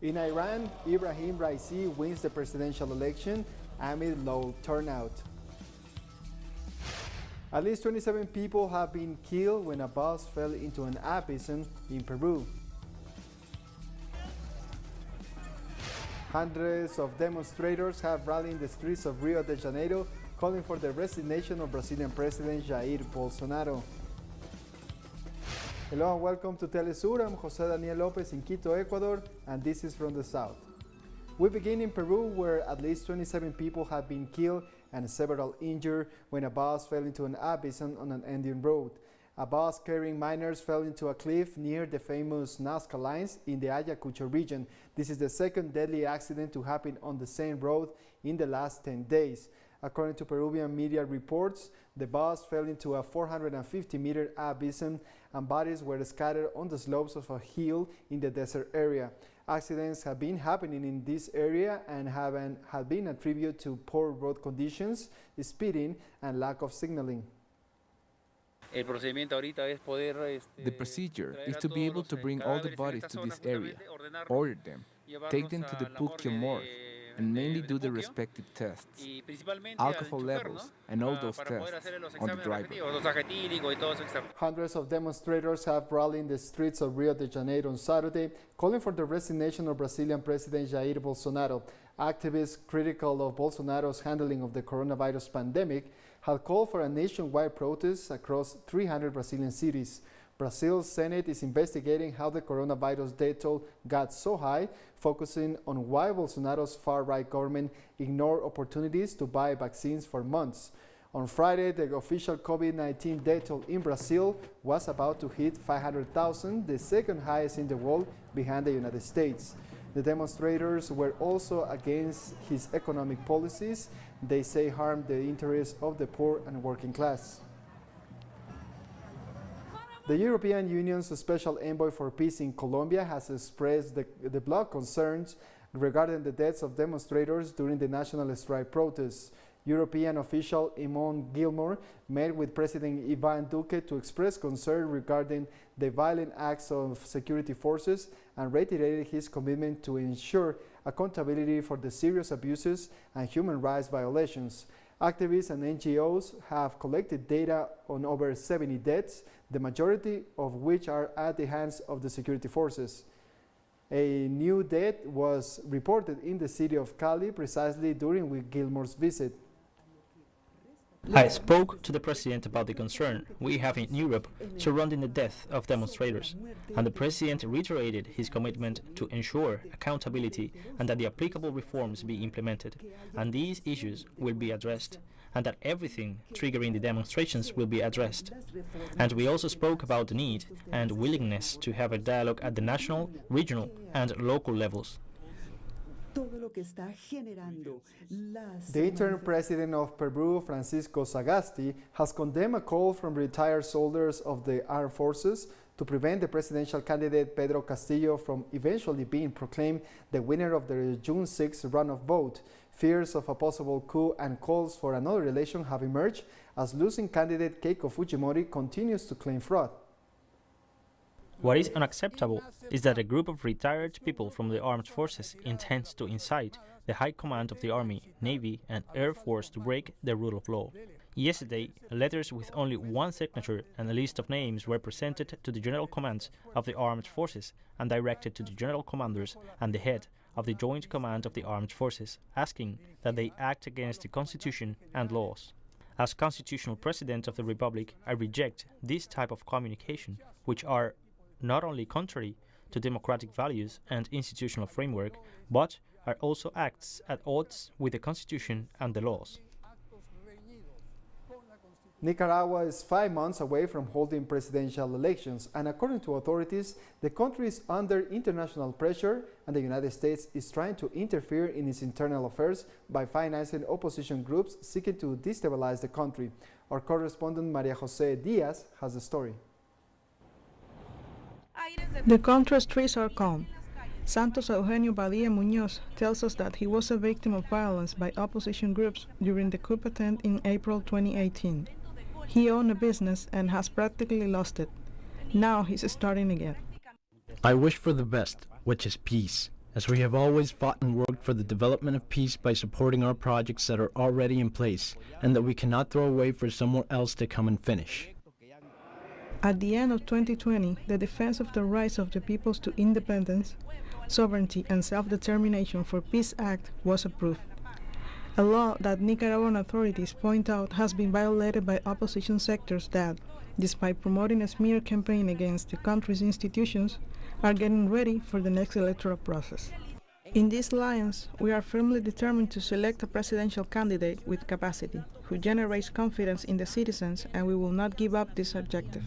In Iran, Ebrahim Raisi wins the presidential election amid low turnout. At least 27 people have been killed when a bus fell into an abyss in Peru. Hundreds of demonstrators have rallied in the streets of Rio de Janeiro calling for the resignation of Brazilian President Jair Bolsonaro. Hello and welcome to teleSUR. I'm Jose Daniel Lopez in Quito, Ecuador, and this is from the south. We begin in Peru, where at least 27 people have been killed and several injured when a bus fell into an abyss on an Andean road. A bus carrying miners fell into a cliff near the famous Nazca lines in the Ayacucho region. This is the second deadly accident to happen on the same road in the last 10 days. According to Peruvian media reports, the bus fell into a 450-meter abyss and bodies were scattered on the slopes of a hill in the desert area. Accidents have been happening in this area and have been attributed to poor road conditions, speeding, and lack of signaling. The procedure is to be able to bring all the bodies to this area, order them, take them to the Pulquio morgue, and mainly do the respective tests, alcohol levels, and all those tests on the driver. Hundreds of demonstrators have rallied in the streets of Rio de Janeiro on Saturday, calling for the resignation of Brazilian President Jair Bolsonaro. Activists critical of Bolsonaro's handling of the coronavirus pandemic have called for a nationwide protest across 300 Brazilian cities. Brazil's Senate is investigating how the coronavirus death toll got so high, focusing on why Bolsonaro's far-right government ignored opportunities to buy vaccines for months. On Friday, the official COVID-19 death toll in Brazil was about to hit 500,000, the second highest in the world behind the United States. The demonstrators were also against his economic policies. They say harm the interests of the poor and working class. The European Union's Special Envoy for Peace in Colombia has expressed the bloc concerns regarding the deaths of demonstrators during the national strike protests. European official Eamon Gilmore met with President Ivan Duque to express concern regarding the violent acts of security forces and reiterated his commitment to ensure accountability for the serious abuses and human rights violations. Activists and NGOs have collected data on over 70 deaths, the majority of which are at the hands of the security forces. A new death was reported in the city of Cali precisely during Gilmore's visit. I spoke to the President about the concern we have in Europe surrounding the death of demonstrators, and the President reiterated his commitment to ensure accountability and that the applicable reforms be implemented, and these issues will be addressed, and that everything triggering the demonstrations will be addressed. And we also spoke about the need and willingness to have a dialogue at the national, regional, and local levels. The interim president of Peru, Francisco Sagasti, has condemned a call from retired soldiers of the armed forces to prevent the presidential candidate Pedro Castillo from eventually being proclaimed the winner of the June 6 runoff vote. Fears of a possible coup and calls for another election have emerged as losing candidate Keiko Fujimori continues to claim fraud. What is unacceptable is that a group of retired people from the armed forces intends to incite the high command of the Army, Navy, and Air Force to break the rule of law. Yesterday, letters with only one signature and a list of names were presented to the general commands of the armed forces and directed to the general commanders and the head of the Joint Command of the Armed Forces, asking that they act against the Constitution and laws. As Constitutional President of the Republic, I reject this type of communication, which are not only contrary to democratic values and institutional framework, but are also acts at odds with the Constitution and the laws. Nicaragua is 5 months away from holding presidential elections, and according to authorities, the country is under international pressure and the United States is trying to interfere in its internal affairs by financing opposition groups seeking to destabilize the country. Our correspondent Maria Jose Diaz has the story. The country streets are calm. Santos Eugenio Badia Muñoz tells us that he was a victim of violence by opposition groups during the coup attempt in April 2018. He owned a business and has practically lost it. Now he's starting again. I wish for the best, which is peace. as we have always fought and worked for the development of peace by supporting our projects that are already in place and that we cannot throw away for someone else to come and finish. At the end of 2020, the defense of the rights of the peoples to independence, sovereignty, and self-determination for Peace Act was approved, a law that Nicaraguan authorities point out has been violated by opposition sectors that, despite promoting a smear campaign against the country's institutions, are getting ready for the next electoral process. In this alliance, we are firmly determined to select a presidential candidate with capacity, who generates confidence in the citizens, and we will not give up this objective.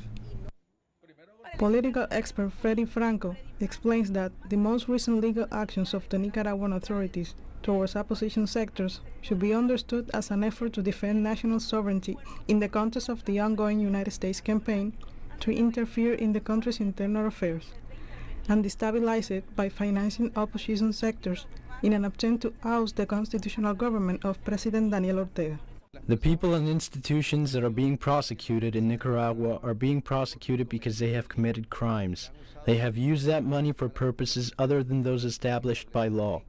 Political expert Freddy Franco explains that the most recent legal actions of the Nicaraguan authorities towards opposition sectors should be understood as an effort to defend national sovereignty in the context of the ongoing United States campaign to interfere in the country's internal affairs and destabilize it by financing opposition sectors in an attempt to oust the constitutional government of President Daniel Ortega. The people and institutions that are being prosecuted in Nicaragua are being prosecuted because they have committed crimes. They have used that money for purposes other than those established by law.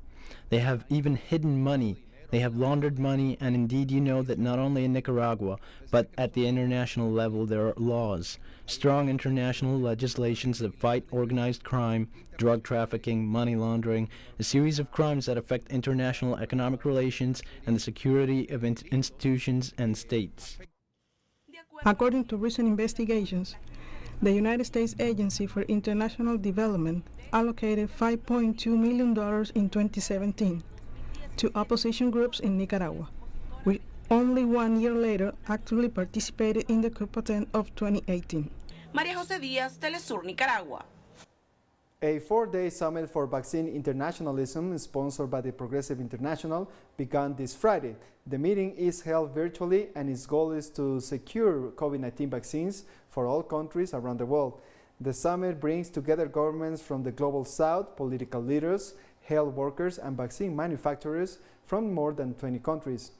They have even hidden money. They have laundered money, and indeed you know that not only in Nicaragua, but at the international level there are laws, strong international legislations that fight organized crime, drug trafficking, money laundering, a series of crimes that affect international economic relations and the security of institutions and states. According to recent investigations, the United States Agency for International Development allocated $5.2 million in 2017 to opposition groups in Nicaragua, which only 1 year later actively participated in the coup attempt of 2018. María José Díaz, teleSUR, Nicaragua. A 4-day summit for vaccine internationalism, sponsored by the Progressive International, began this Friday. The meeting is held virtually, and its goal is to secure COVID-19 vaccines for all countries around the world. The summit brings together governments from the global south, political leaders, health workers, and vaccine manufacturers from more than 20 countries.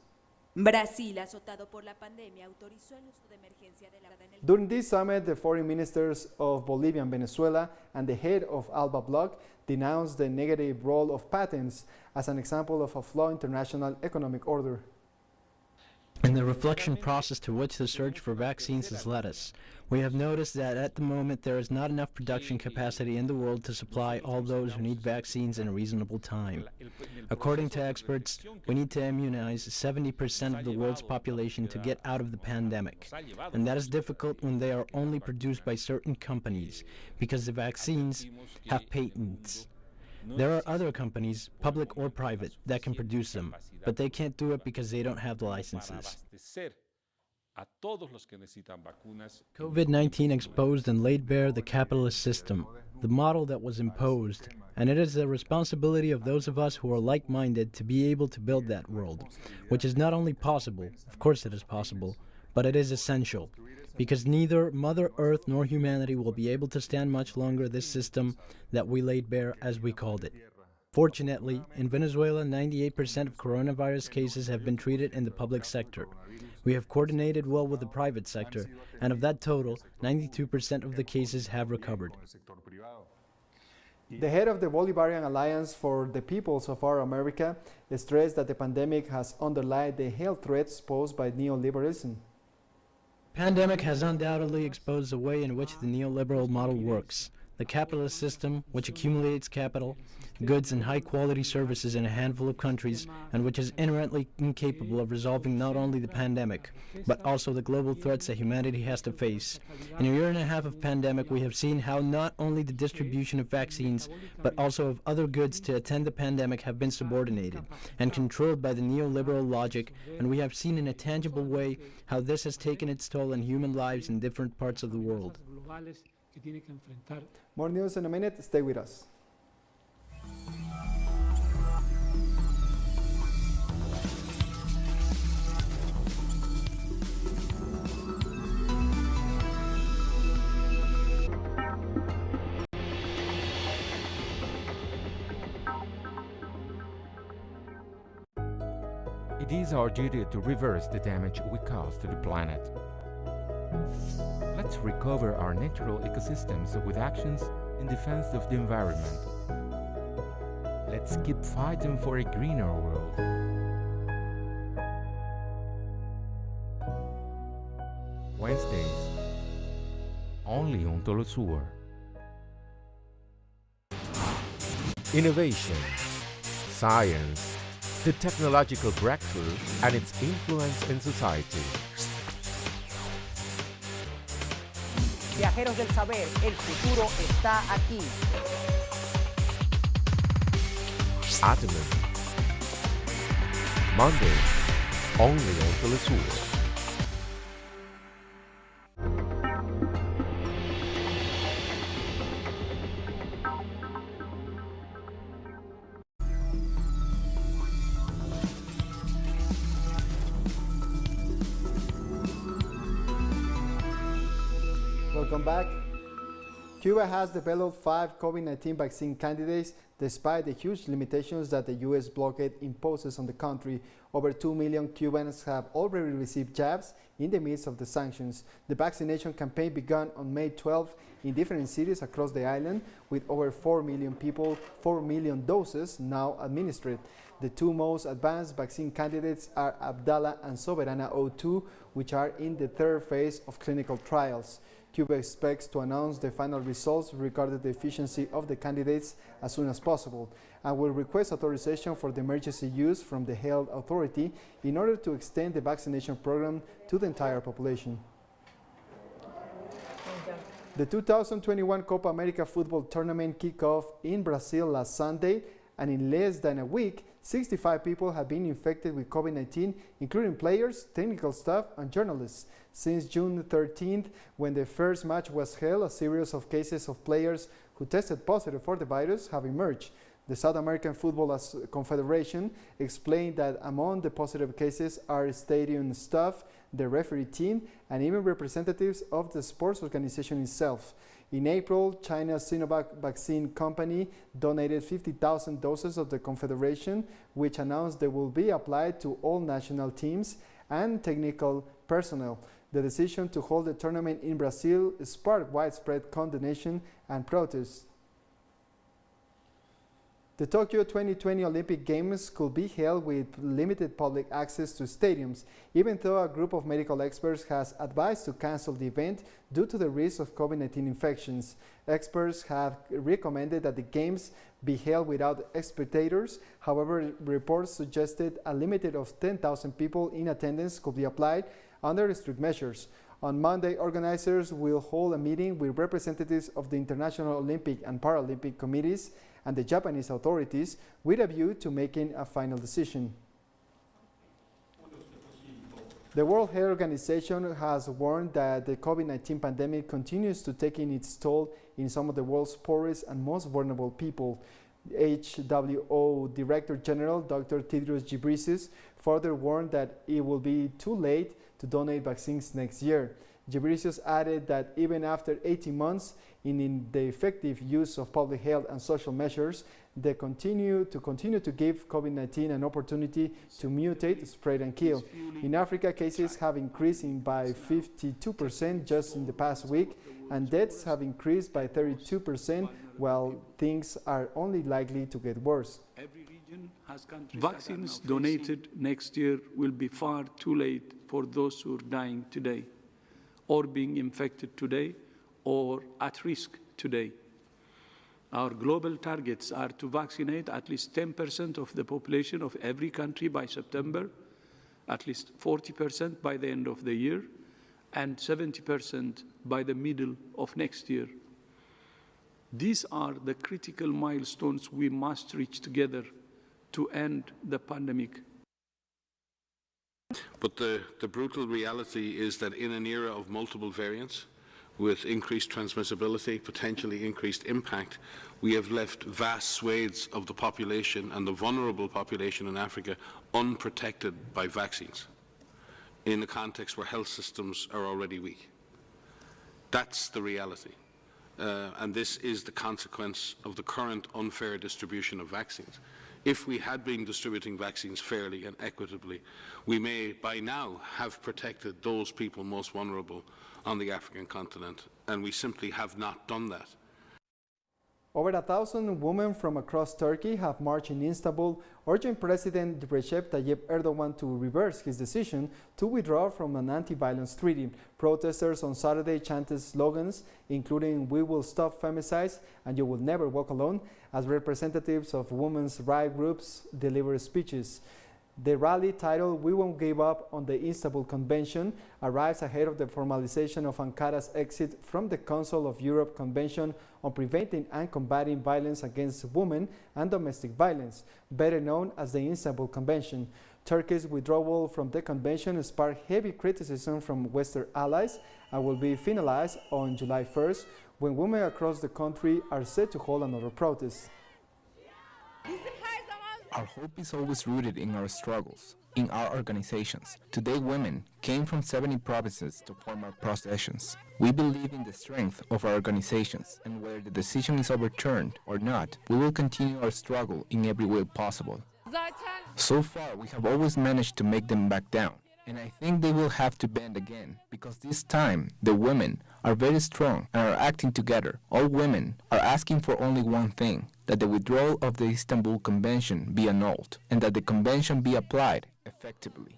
Brasil, azotado por la pandemia, autorizó el uso de emergencia de la During this summit, the foreign ministers of Bolivia and Venezuela and the head of ALBA bloc denounced the negative role of patents as an example of a flawed international economic order. In the reflection process to which the search for vaccines has led us, we have noticed that at the moment there is not enough production capacity in the world to supply all those who need vaccines in a reasonable time. According to experts, we need to immunize 70% of the world's population to get out of the pandemic. And that is difficult when they are only produced by certain companies, because the vaccines have patents. There are other companies, public or private, that can produce them, but they can't do it because they don't have the licenses. COVID-19 exposed and laid bare the capitalist system, the model that was imposed, and it is the responsibility of those of us who are like-minded to be able to build that world, which is not only possible, of course it is possible, but it is essential, because neither Mother Earth nor humanity will be able to stand much longer this system that we laid bare, as we called it. Fortunately, in Venezuela, 98% of coronavirus cases have been treated in the public sector. We have coordinated well with the private sector, and of that total, 92% of the cases have recovered. The head of the Bolivarian Alliance for the Peoples of Our America stressed that the pandemic has underlined the health threats posed by neoliberalism. The pandemic has undoubtedly exposed the way in which the neoliberal model works. The capitalist system, which accumulates capital, goods, and high-quality services in a handful of countries, and which is inherently incapable of resolving not only the pandemic, but also the global threats that humanity has to face. In a year and a half of pandemic, we have seen how not only the distribution of vaccines, but also of other goods to attend the pandemic have been subordinated and controlled by the neoliberal logic, and we have seen in a tangible way how this has taken its toll on human lives in different parts of the world. More news in a minute. Stay with us. It is our duty to reverse the damage we cause to the planet. Let's recover our natural ecosystems with actions in defense of the environment. Let's keep fighting for a greener world. Wednesdays, only on teleSUR. Innovation, science, the technological breakthrough and its influence in society. Viajeros del saber, el futuro está aquí. Atomen. Monday, only on teleSUR. Welcome back. Cuba has developed 5 COVID-19 vaccine candidates despite the huge limitations that the U.S. blockade imposes on the country. Over 2 million Cubans have already received jabs in the midst of the sanctions. The vaccination campaign began on May 12 in different cities across the island, with over 4 million doses now administered. The 2 most advanced vaccine candidates are Abdala and Soberana 02, which are in the 3rd phase of clinical trials. Cuba expects to announce the final results regarding the efficiency of the candidates as soon as possible, and will request authorization for the emergency use from the health authority in order to extend the vaccination program to the entire population. The 2021 Copa America football tournament kicked off in Brazil last Sunday, and in less than a week, 65 people have been infected with COVID-19, including players, technical staff, and journalists. Since June 13th, when the first match was held, a series of cases of players who tested positive for the virus have emerged. The South American Football Confederation explained that among the positive cases are stadium staff, the referee team, and even representatives of the sports organization itself. In April, China's Sinovac vaccine company donated 50,000 doses of the Confederation, which announced they will be applied to all national teams and technical personnel. The decision to hold the tournament in Brazil sparked widespread condemnation and protests. The Tokyo 2020 Olympic Games could be held with limited public access to stadiums, even though a group of medical experts has advised to cancel the event due to the risk of COVID-19 infections. Experts have recommended that the Games be held without spectators. However, reports suggested a limit of 10,000 people in attendance could be applied under strict measures. On Monday, organizers will hold a meeting with representatives of the International Olympic and Paralympic committees and the Japanese authorities with a view to making a final decision. The World Health Organization has warned that the COVID-19 pandemic continues to take in its toll in some of the world's poorest and most vulnerable people. WHO Director General Dr. Tedros Ghebreyesus further warned that it will be too late to donate vaccines next year. Ghebreyesus added that even after 18 months in the effective use of public health and social measures, they continue to give COVID-19 an opportunity to mutate, spread, and kill. In Africa, cases have increased by 52% just in the past week, and deaths have increased by 32%, while things are only likely to get worse. Vaccines donated next year will be far too late for those who are dying today, or being infected today, or at risk today. Our global targets are to vaccinate at least 10% of the population of every country by September, at least 40% by the end of the year, and 70% by the middle of next year. These are the critical milestones we must reach together to end the pandemic. But the brutal reality is that in an era of multiple variants, with increased transmissibility, potentially increased impact, we have left vast swathes of the population and the vulnerable population in Africa unprotected by vaccines, in a context where health systems are already weak. That's the reality. And this is the consequence of the current unfair distribution of vaccines. If we had been distributing vaccines fairly and equitably, we may by now have protected those people most vulnerable on the African continent, and we simply have not done that. Over 1,000 women from across Turkey have marched in Istanbul, urging President Recep Tayyip Erdogan to reverse his decision to withdraw from an anti-violence treaty. Protesters on Saturday chanted slogans, including "We will stop femicides" and "You will never walk alone," as representatives of women's rights groups delivered speeches. The rally, titled "We Won't Give Up on the Istanbul Convention," arrives ahead of the formalization of Ankara's exit from the Council of Europe Convention on Preventing and Combating Violence Against Women and Domestic Violence, better known as the Istanbul Convention. Turkey's withdrawal from the convention sparked heavy criticism from Western allies and will be finalized on July 1st, when women across the country are set to hold another protest. Our hope is always rooted in our struggles, in our organizations. Today, women came from 70 provinces to form our processions. We believe in the strength of our organizations, and whether the decision is overturned or not, we will continue our struggle in every way possible. So far, we have always managed to make them back down. And I think they will have to bend again, because this time the women are very strong and are acting together. All women are asking for only one thing: that the withdrawal of the Istanbul Convention be annulled and that the convention be applied effectively.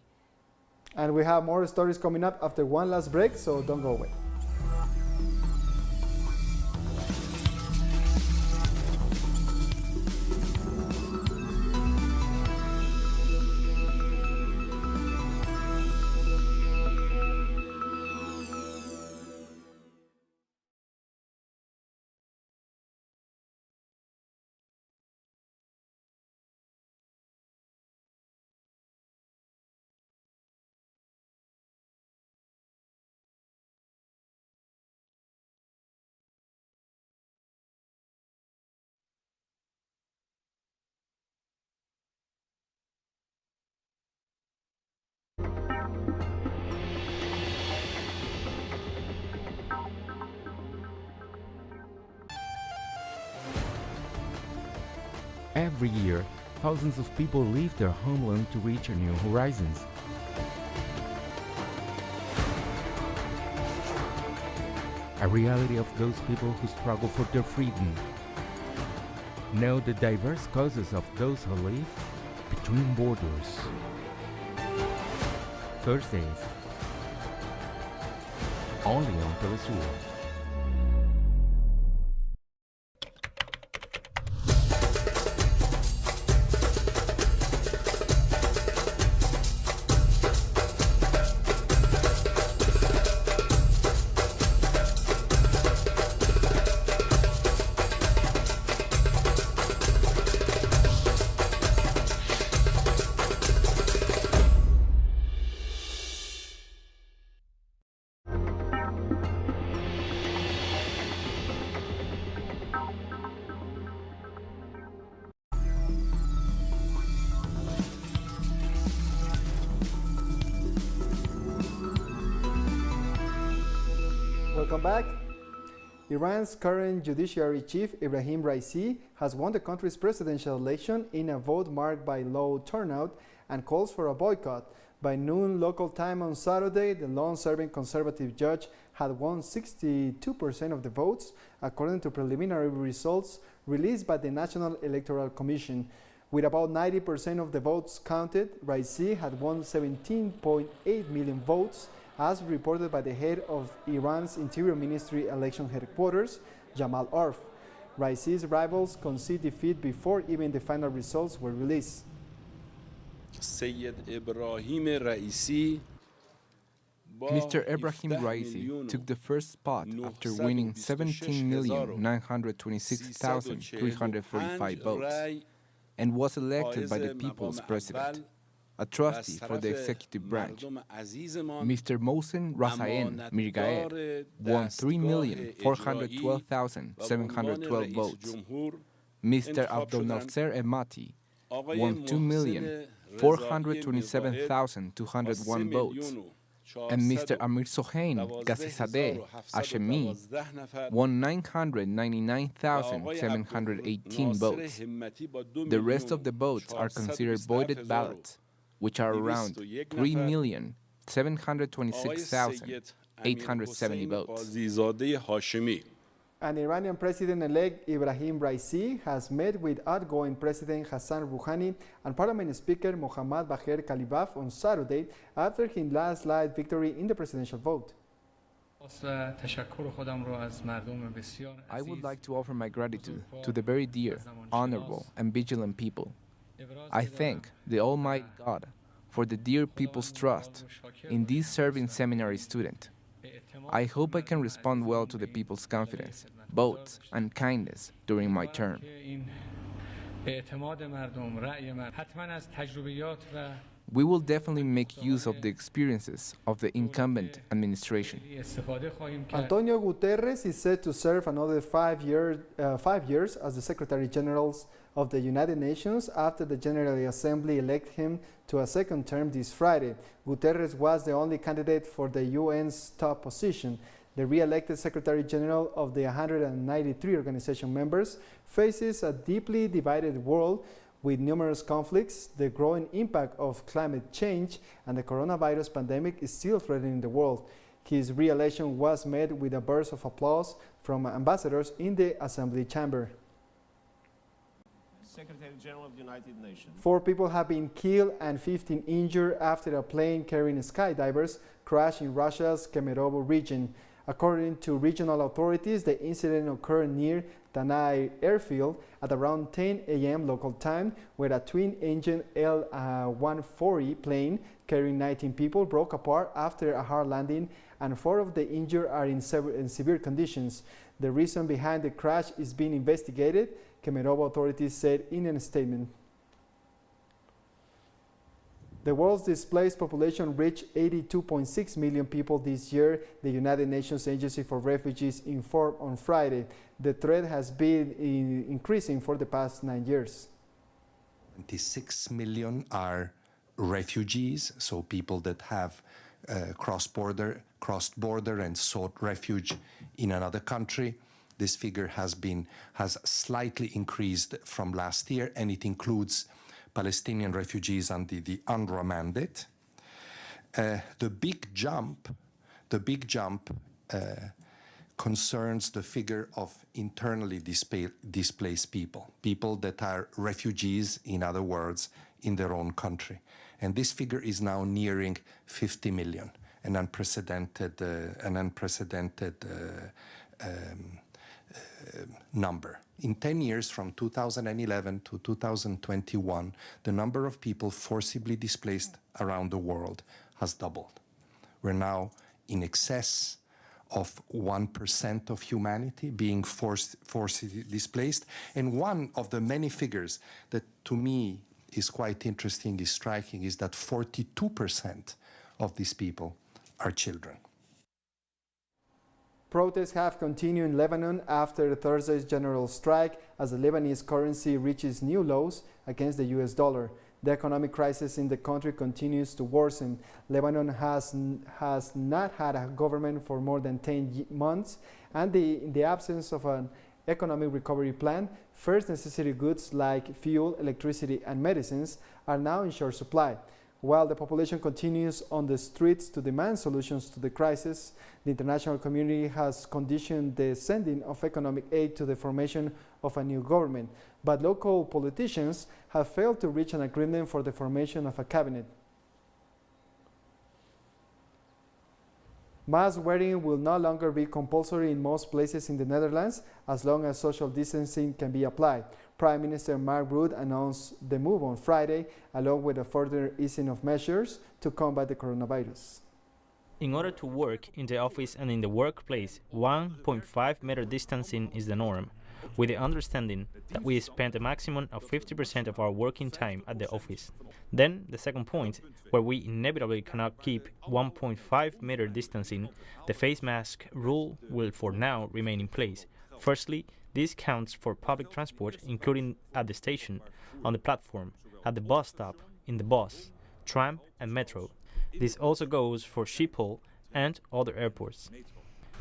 And we have more stories coming up after one last break, so don't go away. Every year, thousands of people leave their homeland to reach new horizons. A reality of those people who struggle for their freedom. Know the diverse causes of those who live between borders. Thursdays, only on teleSUR. Welcome back. Iran's current judiciary chief, Ebrahim Raisi, has won the country's presidential election in a vote marked by low turnout and calls for a boycott. By noon local time on Saturday, the long-serving conservative judge had won 62% of the votes, according to preliminary results released by the National Electoral Commission. With about 90% of the votes counted, Raisi had won 17.8 million votes, as reported by the head of Iran's Interior Ministry election headquarters, Jamal Arf. Raisi's rivals conceded defeat before even the final results were released. Mr. Ebrahim Raisi took the first spot after winning 17,926,345 votes and was elected by the people's president, a trustee for the executive branch. Mr. Mohsen Razaein Mirgaer won 3,412,712 votes. Mr. Abdolnasser Emati won 2,427,201 votes. And Mr. Amir Sohain Ghazizadeh Hashemi won 999,718 votes. The rest of the votes are considered voided ballots, which are around 3,726,870 votes. And Iranian President-elect Ebrahim Raisi has met with outgoing President Hassan Rouhani and Parliament Speaker Mohammad Bagher Khalibaf on Saturday after his landslide victory in the presidential vote. I would like to offer my gratitude to the very dear, honorable, and vigilant people. I thank the Almighty God for the dear people's trust in this serving seminary student. I hope I can respond well to the people's confidence, votes, and kindness during my term. We will definitely make use of the experiences of the incumbent administration. Antonio Guterres is set to serve another 5 years as the Secretary General of the United Nations after the General Assembly elected him to a second term this Friday. Guterres was the only candidate for the UN's top position. The re-elected Secretary General of the 193 organization members faces a deeply divided world with numerous conflicts. The growing impact of climate change and the coronavirus pandemic is still threatening the world. His re-election was met with a burst of applause from ambassadors in the Assembly chamber. Secretary General of the United Nations. 4 people have been killed and 15 injured after a plane carrying skydivers crashed in Russia's Kemerovo region. According to regional authorities, the incident occurred near Tanai airfield at around 10 a.m. local time, where a twin-engine L-140 plane carrying 19 people broke apart after a hard landing, and 4 of the injured are in severe conditions. The reason behind the crash is being investigated, Kemerovo authorities said in a statement. The world's displaced population reached 82.6 million people this year, the United Nations Agency for Refugees informed on Friday. The threat has been increasing for the past 9 years. 26 million are refugees, so people that have crossed border and sought refuge in another country. This figure has slightly increased from last year, and it includes Palestinian refugees under the UNRWA mandate. The big jump concerns the figure of internally displaced people that are refugees, in other words, in their own country. And this figure is now nearing 50 million, an unprecedented number. In 10 years, from 2011 to 2021, the number of people forcibly displaced around the world has doubled. We're now in excess of 1% of humanity being forcibly displaced. And one of the many figures that to me is quite interesting, is striking, is that 42% of these people are children. Protests have continued in Lebanon after Thursday's general strike as the Lebanese currency reaches new lows against the US dollar. The economic crisis in the country continues to worsen. Lebanon has not had a government for more than 10 months, and in the absence of an economic recovery plan, first necessary goods like fuel, electricity, and medicines are now in short supply. While the population continues on the streets to demand solutions to the crisis, the international community has conditioned the sending of economic aid to the formation of a new government, but local politicians have failed to reach an agreement for the formation of a cabinet. Mask wearing will no longer be compulsory in most places in the Netherlands as long as social distancing can be applied. Prime Minister Mark Rutte announced the move on Friday, along with a further easing of measures to combat the coronavirus. In order to work in the office and in the workplace, 1.5 meter distancing is the norm, with the understanding that we spend a maximum of 50% of our working time at the office. Then, the second point, where we inevitably cannot keep 1.5 meter distancing, the face mask rule will for now remain in place. Firstly, this counts for public transport, including at the station, on the platform, at the bus stop, in the bus, tram and metro. This also goes for Schiphol and other airports.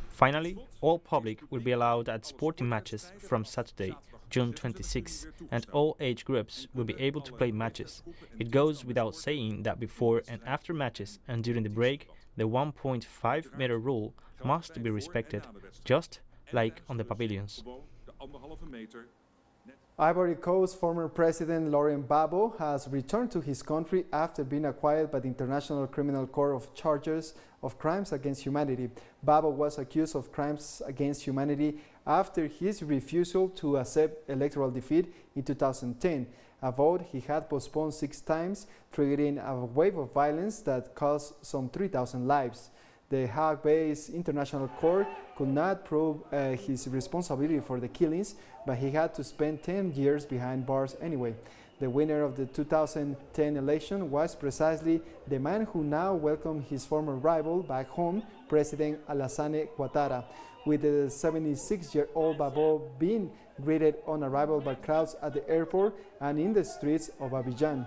Finally, all public will be allowed at sporting matches from Saturday, June 26, and all age groups will be able to play matches. It goes without saying that before and after matches and during the break, the 1.5 meter rule must be respected, just like on the pavilions. Ivory Coast former President Laurent Gbagbo has returned to his country after being acquitted by the International Criminal Court of charges of crimes against humanity. Gbagbo was accused of crimes against humanity after his refusal to accept electoral defeat in 2010, a vote he had postponed 6 times, triggering a wave of violence that cost some 3,000 lives. The Hague-based International Court could not prove his responsibility for the killings, but he had to spend 10 years behind bars anyway. The winner of the 2010 election was precisely the man who now welcomed his former rival back home, President Alassane Ouattara, with the 76-year-old Gbagbo being greeted on arrival by crowds at the airport and in the streets of Abidjan.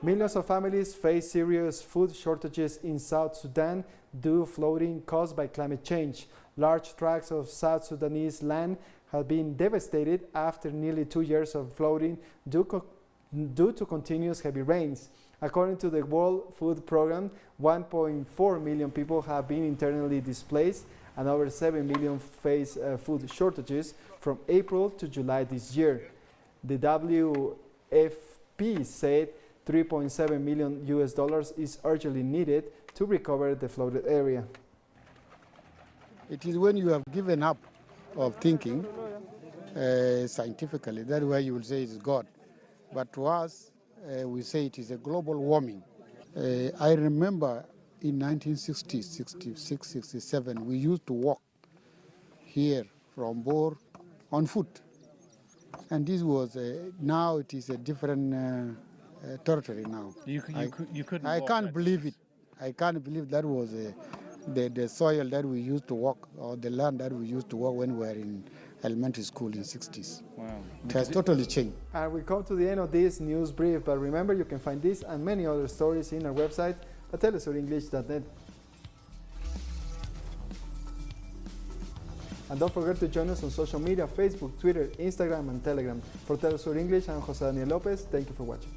Millions of families face serious food shortages in South Sudan due to flooding caused by climate change. Large tracts of South Sudanese land have been devastated after nearly 2 years of flooding due to continuous heavy rains. According to the World Food Programme, 1.4 million people have been internally displaced and over 7 million face food shortages from April to July this year. The WFP said $3.7 million is urgently needed to recover the flooded area. It is when you have given up of thinking scientifically, that's why you will say it is God. But to us, we say it is a global warming. I remember in 1960, 66, 67, we used to walk here from Bor on foot. And this was, now it is a different territory now. I can't believe it. I can't believe that was the soil that we used to walk, or the land that we used to walk when we were in elementary school in 60s. Wow. It has totally changed. And we come to the end of this news brief, but remember you can find this and many other stories in our website at telesurenglish.net. And don't forget to join us on social media, Facebook, Twitter, Instagram, and Telegram. For Telesur English, I'm Jose Daniel Lopez. Thank you for watching.